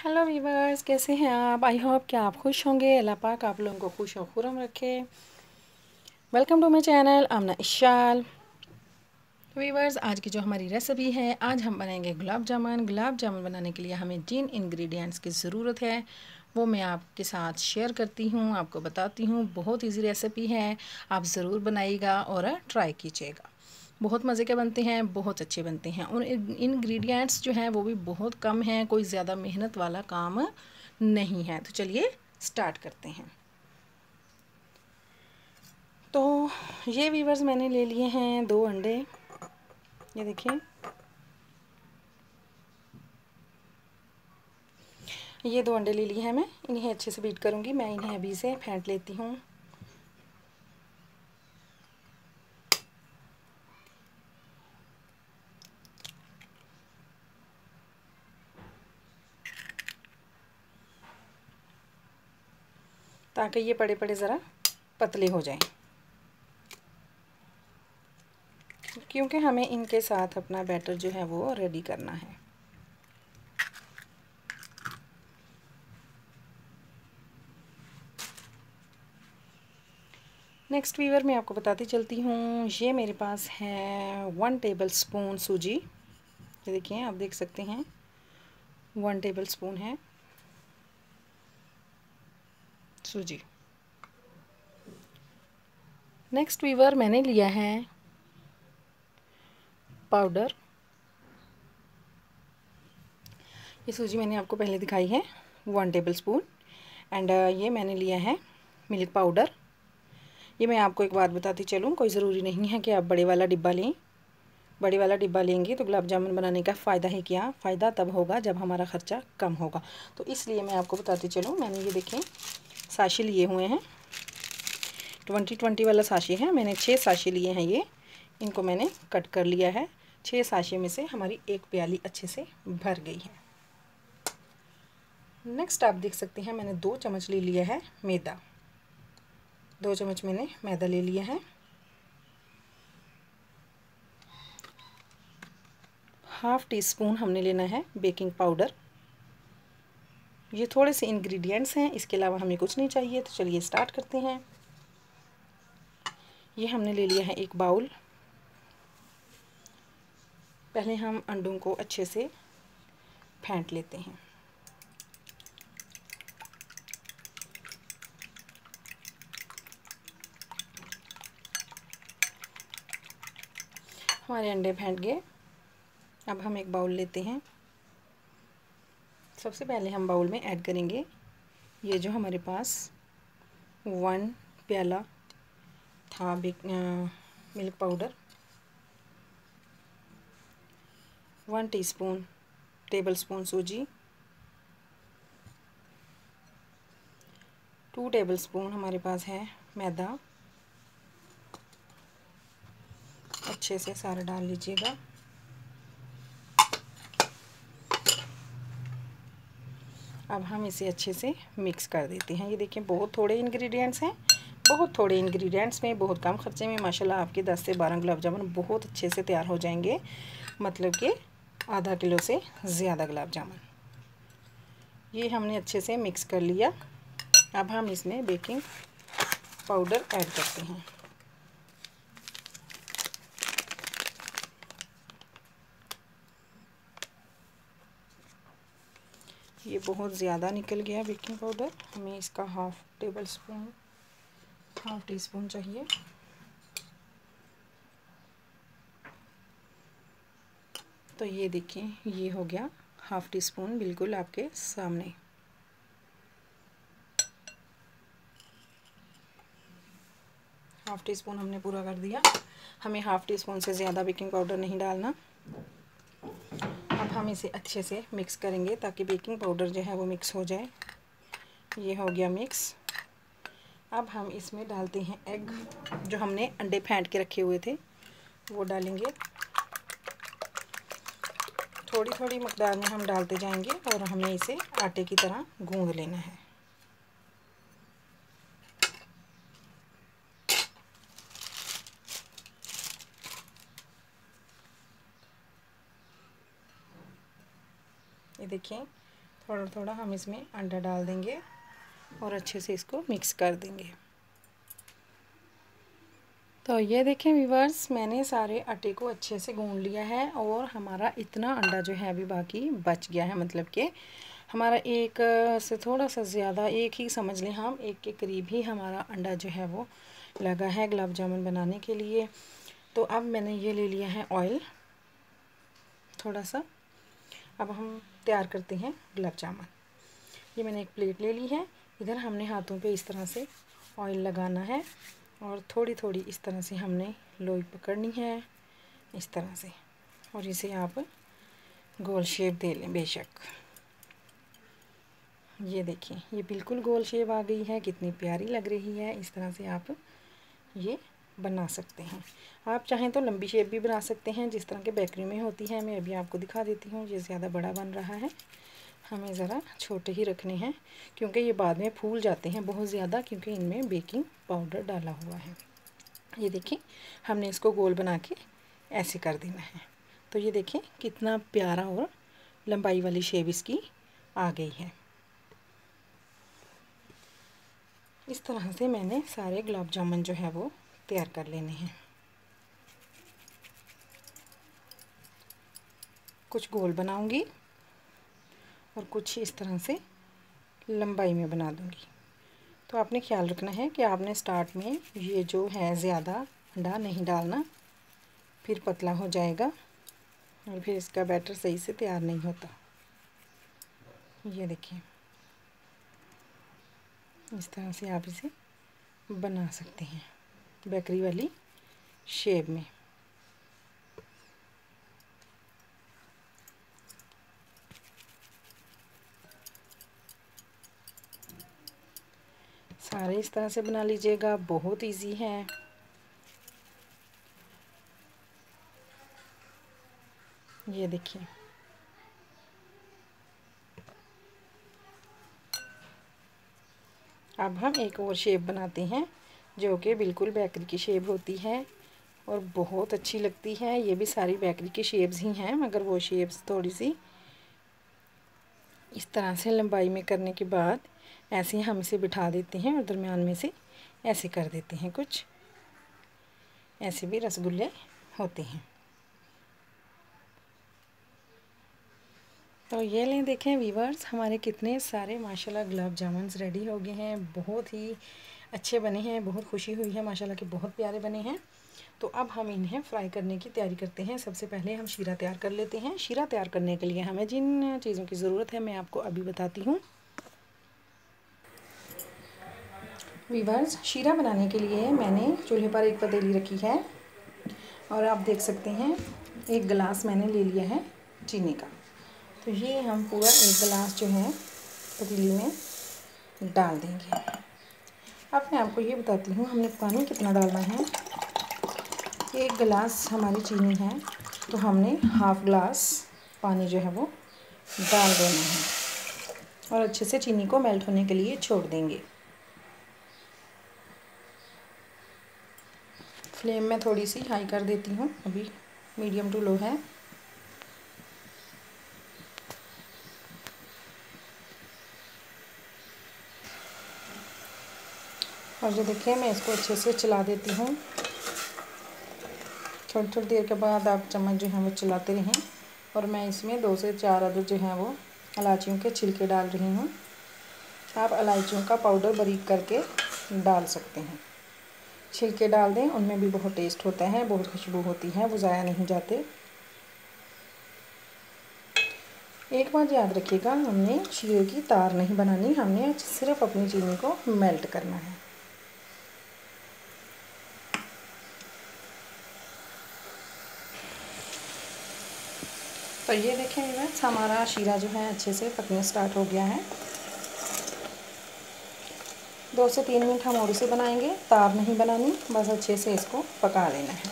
Hello viewers, कैसे हैं आप? आई होप कि आप खुश होंगे। अल्लाह पाक आप लोगों को खुश और खुरम रखे। Welcome to my channel Aamna Ishal. Viewers, आज की जो हमारी रेसिपी है, आज हम बनाएंगे गुलाब जामुन। गुलाब जामुन बनाने के लिए हमें जिन इंग्रेडिएंट्स की ज़रूरत है वो मैं आपके साथ शेयर करती हूँ, आपको बताती हूँ। बहुत इजी रेसिपी है, आप ज़रूर बनाइएगा और ट्राई कीजिएगा। बहुत मज़े के बनते हैं, बहुत अच्छे बनते हैं। और इंग्रेडिएंट्स जो हैं वो भी बहुत कम हैं, कोई ज़्यादा मेहनत वाला काम नहीं है। तो चलिए स्टार्ट करते हैं। तो ये वीवर्स मैंने ले लिए हैं 2 अंडे, ये देखिए। ये 2 अंडे ले लिए हैं, मैं इन्हें अच्छे से बीट करूँगी। मैं इन्हें अभी से फेंट लेती हूँ। ताकि ये पड़े पड़े ज़रा पतले हो जाएं, क्योंकि हमें इनके साथ अपना बैटर जो है वो रेडी करना है। नेक्स्ट वीवर मैं आपको बताती चलती हूँ। ये मेरे पास है 1 टेबल स्पून सूजी। ये देखिए, आप देख सकते हैं 1 टेबल स्पून है सूजी। नेक्स्ट वीवर मैंने लिया है पाउडर। ये सूजी मैंने आपको पहले दिखाई है 1 टेबल स्पून। एंड ये मैंने लिया है मिल्क पाउडर। ये मैं आपको एक बात बताती चलूँ, कोई ज़रूरी नहीं है कि आप बड़े वाला डिब्बा लें। बड़े वाला डिब्बा लेंगे तो गुलाब जामुन बनाने का फ़ायदा है क्या? फ़ायदा तब होगा जब हमारा ख़र्चा कम होगा। तो इसलिए मैं आपको बताती चलूँ, मैंने ये देखें साशे लिए हुए हैं। 20 वाला साशे है, मैंने 6 साशे लिए हैं। ये इनको मैंने कट कर लिया है। 6 साशे में से हमारी 1 प्याली अच्छे से भर गई है। नेक्स्ट आप देख सकते हैं मैंने 2 चम्मच ले लिया है मैदा। 2 चम्मच मैंने मैदा ले लिया है। ½ टी स्पून हमने लेना है बेकिंग पाउडर। ये थोड़े से इंग्रेडिएंट्स हैं, इसके अलावा हमें कुछ नहीं चाहिए। तो चलिए स्टार्ट करते हैं। ये हमने ले लिया है एक बाउल। पहले हम अंडों को अच्छे से फेंट लेते हैं। हमारे अंडे फेंट गए। अब हम एक बाउल लेते हैं। सबसे पहले हम बाउल में ऐड करेंगे ये जो हमारे पास 1 प्याला था milk powder, 1 teaspoon table spoon सूजी, 2 टेबल स्पून हमारे पास है मैदा। अच्छे से सारा डाल लीजिएगा। अब हम इसे अच्छे से मिक्स कर देते हैं। ये देखिए बहुत थोड़े इंग्रेडिएंट्स हैं, बहुत थोड़े इंग्रेडिएंट्स में बहुत कम खर्चे में माशाल्लाह आपके 10 से 12 गुलाब जामुन बहुत अच्छे से तैयार हो जाएंगे। मतलब कि आधा किलो से ज़्यादा गुलाब जामुन। ये हमने अच्छे से मिक्स कर लिया। अब हम इसमें बेकिंग पाउडर ऐड करते हैं। ये बहुत ज़्यादा निकल गया बेकिंग पाउडर, हमें इसका ½ टी स्पून चाहिए। तो ये देखिए ये हो गया ½ टी स्पून, बिल्कुल आपके सामने। ½ टी स्पून हमने पूरा कर दिया। हमें ½ टी स्पून से ज़्यादा बेकिंग पाउडर नहीं डालना। अब हम इसे अच्छे से मिक्स करेंगे ताकि बेकिंग पाउडर जो है वो मिक्स हो जाए। ये हो गया मिक्स। अब हम इसमें डालते हैं एग। जो हमने अंडे फेंट के रखे हुए थे वो डालेंगे। थोड़ी थोड़ी मकदार में हम डालते जाएंगे और हमें इसे आटे की तरह गूंद लेना है। ये देखिए थोड़ा थोड़ा हम इसमें अंडा डाल देंगे और अच्छे से इसको मिक्स कर देंगे। तो ये देखें व्यूअर्स, मैंने सारे आटे को अच्छे से गूंद लिया है और हमारा इतना अंडा जो है अभी बाकी बच गया है। मतलब कि हमारा एक से थोड़ा सा ज़्यादा, एक ही समझ लें हम, एक के करीब ही हमारा अंडा जो है वो लगा है गुलाब जामुन बनाने के लिए। तो अब मैंने ये ले लिया है ऑयल थोड़ा सा। अब हम तैयार करते हैं गुलाब जामुन। ये मैंने एक प्लेट ले ली है। इधर हमने हाथों पे इस तरह से ऑयल लगाना है और थोड़ी थोड़ी इस तरह से हमने लोई पकड़नी है इस तरह से, और इसे आप गोल शेप दे लें बेशक। ये देखिए, ये बिल्कुल गोल शेप आ गई है, कितनी प्यारी लग रही है। इस तरह से आप ये बना सकते हैं। आप चाहें तो लंबी शेप भी बना सकते हैं जिस तरह के बेकरी में होती है। मैं अभी आपको दिखा देती हूँ। ये ज़्यादा बड़ा बन रहा है, हमें ज़रा छोटे ही रखने हैं क्योंकि ये बाद में फूल जाते हैं बहुत ज़्यादा, क्योंकि इनमें बेकिंग पाउडर डाला हुआ है। ये देखिए, हमने इसको गोल बना के ऐसे कर देना है। तो ये देखें कितना प्यारा और लंबाई वाली शेप इसकी आ गई है। इस तरह से मैंने सारे गुलाब जामुन जो है वो तैयार कर लेने हैं। कुछ गोल बनाऊंगी और कुछ इस तरह से लंबाई में बना दूंगी। तो आपने ख्याल रखना है कि आपने स्टार्ट में ये जो है ज़्यादा अंडा नहीं डालना, फिर पतला हो जाएगा और फिर इसका बैटर सही से तैयार नहीं होता। ये देखिए, इस तरह से आप इसे बना सकते हैं बेकरी वाली शेप में। सारे इस तरह से बना लीजिएगा, बहुत इजी है। ये देखिए, अब हम एक और शेप बनाते हैं जो कि बिल्कुल बेकरी की शेप होती है और बहुत अच्छी लगती है। ये भी सारी बेकरी की शेप्स ही हैं, मगर वो शेप्स थोड़ी सी इस तरह से लंबाई में करने के बाद ऐसे हम इसे बिठा देते हैं और दरमियान में से ऐसे कर देते हैं। कुछ ऐसे भी रसगुल्ले होते हैं। तो ये लें, देखें व्यूअर्स, हमारे कितने सारे माशाल्लाह गुलाब जामुन रेडी हो गए हैं। बहुत ही अच्छे बने हैं, बहुत खुशी हुई है माशाल्लाह कि बहुत प्यारे बने हैं। तो अब हम इन्हें फ्राई करने की तैयारी करते हैं। सबसे पहले हम शीरा तैयार कर लेते हैं। शीरा तैयार करने के लिए हमें जिन चीज़ों की ज़रूरत है मैं आपको अभी बताती हूँ। व्यूअर्स, शीरा बनाने के लिए मैंने चूल्हे पर एक पतीली रखी है और आप देख सकते हैं एक गिलास मैंने ले लिया है चीनी का। तो ये हम पूरा एक गिलास जो है पतीली में डाल देंगे। अब मैं आपको ये बताती हूँ हमने पानी कितना डालना है। एक गिलास हमारी चीनी है तो हमने हाफ़ ग्लास पानी जो है वो डाल देना है और अच्छे से चीनी को मेल्ट होने के लिए छोड़ देंगे। फ्लेम में थोड़ी सी हाई कर देती हूँ, अभी मीडियम टू लो है। और जो देखिए, मैं इसको अच्छे से चला देती हूँ। थोड़ी थोड़ी देर के बाद आप चम्मच जो है वो चलाते रहें। और मैं इसमें 2 से 4 अदद जो है वो इलायचियों के छिलके डाल रही हूँ। आप इलायचियों का पाउडर बारीक करके डाल सकते हैं। छिलके डाल दें, उनमें भी बहुत टेस्ट होता है, बहुत खुशबू होती है, वो ज़ाया नहीं जाते। एक बात याद रखिएगा, हमने शीरे की तार नहीं बनानी, हमने सिर्फ अपनी चीनी को मेल्ट करना है। तो ये देखें व्यूअर्स, हमारा शीरा जो है अच्छे से पकने स्टार्ट हो गया है। 2 से 3 मिनट हम और इसे बनाएंगे, तार नहीं बनानी, बस अच्छे से इसको पका लेना है।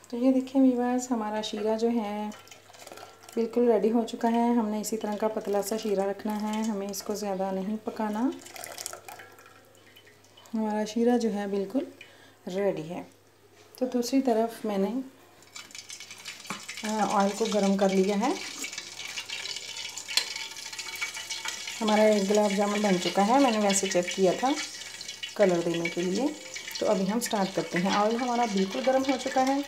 तो ये देखिए व्यूअर्स, हमारा शीरा जो है बिल्कुल रेडी हो चुका है। हमने इसी तरह का पतला सा शीरा रखना है, हमें इसको ज़्यादा नहीं पकाना। हमारा शीरा जो है बिल्कुल रेडी है। तो दूसरी तरफ मैंने ऑयल को गरम कर लिया है। हमारा एक गुलाब जामुन बन चुका है। मैंने वैसे चेक किया था कलर देने के लिए। तो अभी हम स्टार्ट करते हैं। ऑयल हमारा बिल्कुल गर्म हो चुका है।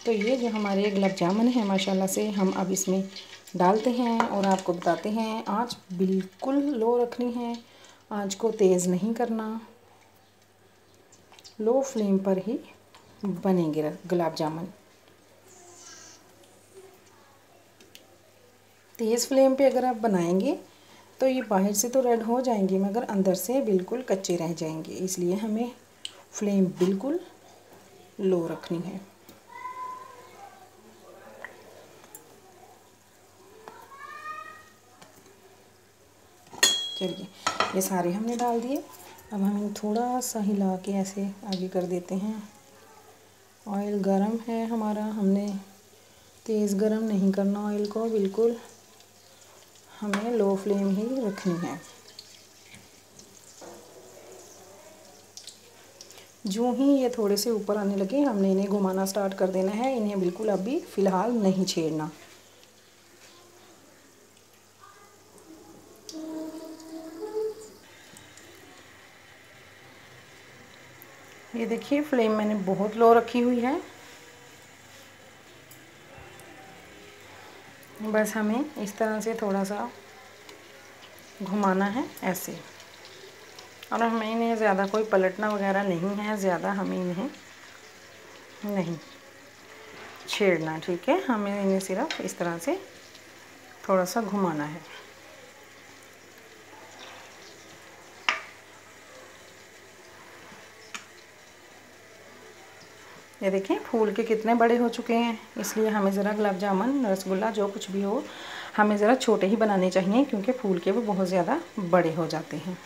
तो ये जो हमारे गुलाब जामुन है माशाल्लाह से हम अब इसमें डालते हैं और आपको बताते हैं। आंच बिल्कुल लो रखनी है, आंच को तेज़ नहीं करना, लो फ्लेम पर ही बनेंगे गुलाब जामुन। तेज़ फ्लेम पे अगर आप बनाएंगे तो ये बाहर से तो रेड हो जाएंगे मगर अंदर से बिल्कुल कच्चे रह जाएंगे, इसलिए हमें फ्लेम बिल्कुल लो रखनी है। चलिए ये सारे हमने डाल दिए। अब हम थोड़ा सा हिला के ऐसे आगे कर देते हैं। ऑयल गरम है हमारा, हमने तेज़ गरम नहीं करना ऑयल को, बिल्कुल हमें लो फ्लेम ही रखनी है। जो ही ये थोड़े से ऊपर आने लगे हमने इन्हें घुमाना स्टार्ट कर देना है। इन्हें बिल्कुल अभी फ़िलहाल नहीं छेड़ना। ये देखिए फ्लेम मैंने बहुत लो रखी हुई है। बस हमें इस तरह से थोड़ा सा घुमाना है ऐसे, और हमें इन्हें ज़्यादा कोई पलटना वगैरह नहीं है, ज़्यादा हमें इन्हें नहीं छेड़ना। ठीक है, हमें इन्हें सिर्फ इस तरह से थोड़ा सा घुमाना है। ये देखिए फूल के कितने बड़े हो चुके हैं, इसलिए हमें ज़रा गुलाब जामुन रसगुल्ला जो कुछ भी हो हमें ज़रा छोटे ही बनाने चाहिए, क्योंकि फूल के वो बहुत ज़्यादा बड़े हो जाते हैं।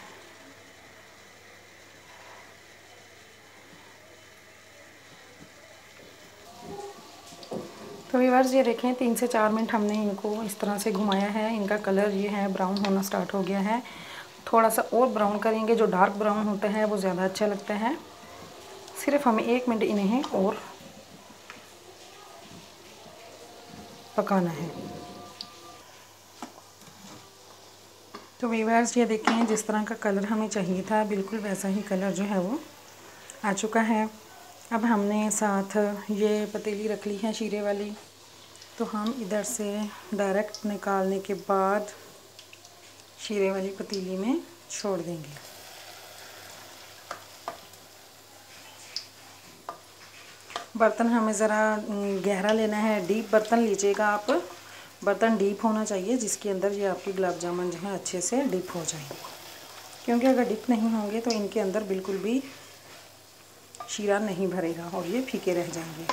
तो व्यूअर्स ये देखें 3 से 4 मिनट हमने इनको इस तरह से घुमाया है। इनका कलर ये है ब्राउन होना स्टार्ट हो गया है। थोड़ा सा और ब्राउन करेंगे, जो डार्क ब्राउन होता है वो ज़्यादा अच्छा लगता है। सिर्फ हमें 1 मिनट इन्हें और पकाना है। तो व्यूअर्स ये देखें जिस तरह का कलर हमें चाहिए था बिल्कुल वैसा ही कलर जो है वो आ चुका है। अब हमने साथ ये पतीली रख ली है शीरे वाली, तो हम इधर से डायरेक्ट निकालने के बाद शीरे वाली पतीली में छोड़ देंगे। बर्तन हमें ज़रा गहरा लेना है, डीप बर्तन लीजिएगा आप। बर्तन डीप होना चाहिए जिसके अंदर ये आपकी गुलाब जामुन जो है अच्छे से डीप हो जाए, क्योंकि अगर डीप नहीं होंगे तो इनके अंदर बिल्कुल भी शीरा नहीं भरेगा और ये फीके रह जाएंगे।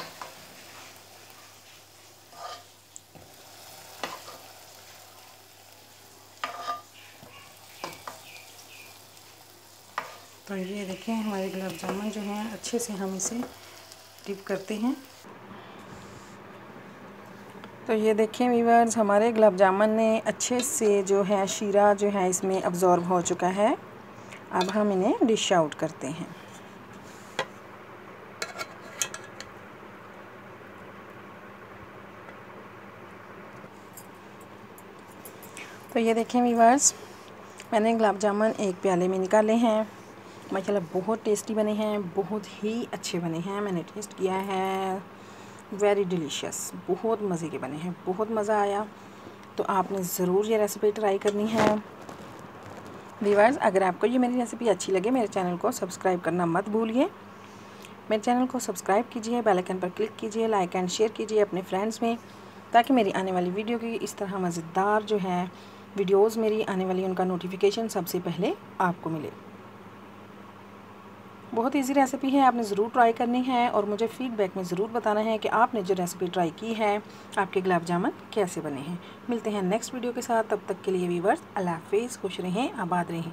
तो ये देखें हमारे गुलाब जामुन जो हैं अच्छे से हम इसे डिप करते हैं। तो ये देखें व्यूअर्स हमारे गुलाब जामुन ने अच्छे से जो है शीरा जो है इसमें अब्ज़ॉर्ब हो चुका है। अब हम इन्हें डिश आउट करते हैं। तो ये देखें व्यूअर्स मैंने गुलाब जामुन एक प्याले में निकाले हैं। माशाल्लाह बहुत टेस्टी बने हैं, बहुत ही अच्छे बने हैं। मैंने टेस्ट किया है, वेरी डिलीशियस, बहुत मज़े के बने हैं, बहुत मज़ा आया। तो आपने ज़रूर ये रेसिपी ट्राई करनी है। व्यूअर्स अगर आपको ये मेरी रेसिपी अच्छी लगे मेरे चैनल को सब्सक्राइब करना मत भूलिए। मेरे चैनल को सब्सक्राइब कीजिए, बेल आइकन पर क्लिक कीजिए, लाइक एंड शेयर कीजिए अपने फ्रेंड्स में, ताकि मेरी आने वाली वीडियो की इस तरह मज़ेदार जो है वीडियोज़ मेरी आने वाली उनका नोटिफिकेशन सबसे पहले आपको मिले। बहुत इजी रेसिपी है, आपने ज़रूर ट्राई करनी है और मुझे फ़ीडबैक में ज़रूर बताना है कि आपने जो रेसिपी ट्राई की है आपके गुलाब जामुन कैसे बने हैं। मिलते हैं नेक्स्ट वीडियो के साथ, तब तक के लिए व्यूअर्स अल्लाह हाफ़िज़, खुश रहें, आबाद रहें।